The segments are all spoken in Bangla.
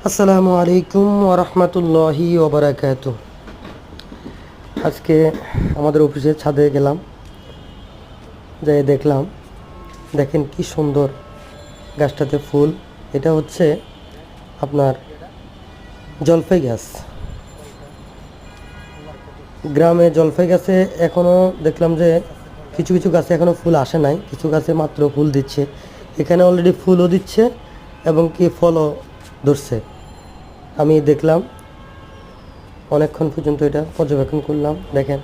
আসসালামু আলাইকুম ওয়া রাহমাতুল্লাহি ওয়া বারাকাতুহু। আজকে আমাদের অফিসের ছাদে গেলাম, যাই দেখলাম, দেখেন কি সুন্দর গাছটাতে ফুল। এটা হচ্ছে আপনার জলপাই গাছ। গ্রামে জলপাই গাছে এখনও দেখলাম যে কিছু কিছু গাছে এখনও ফুল আসে নাই, কিছু গাছে মাত্র ফুল দিচ্ছে। এখানে অলরেডি ফুলও দিচ্ছে এবং কি ফলও ধরছে। আমি দেখলাম, অনেকক্ষণ পর্যন্ত এটা পর্যবেক্ষণ করলাম। দেখেন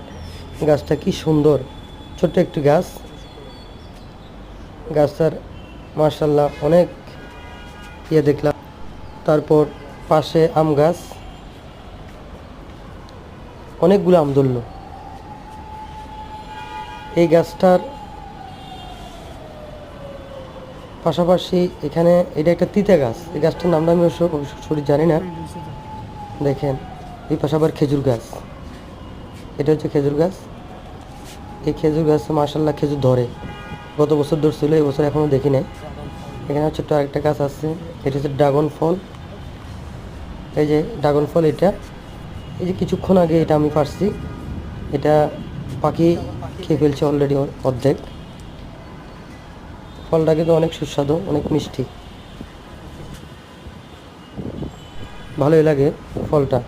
গাছটা কি সুন্দর, ছোট্ট একটি গাছ। গাছটার মাশাআল্লাহ অনেক দেখলাম। তারপর পাশে আম গাছ, অনেকগুলো আম ধরল। এই গাছটার পাশাপাশি এখানে এটা একটা তিতা গাছ। এই গাছটার নামটা আমি সঠিক জানি না। দেখেন এই পাশে আবার খেজুর গাছ, এটা হচ্ছে খেজুর গাছ। এই খেজুর গাছে মাশাআল্লাহ খেজুর ধরে, গত বছর ধরছিল, এই বছর এখনও দেখি নাই। এখানে ছোট্ট আরেকটা গাছ আছে, এটা হচ্ছে ড্রাগন ফল। এই যে ড্রাগন ফল, এটা এই যে কিছুক্ষণ আগে এটা আমি পারছি, এটা পাখি খেয়ে ফেলছে অলরেডি অর্ধেক। ফলটা কিন্তু অনেক সুস্বাদু, অনেক মিষ্টি, ভালোই লাগে ফলটা।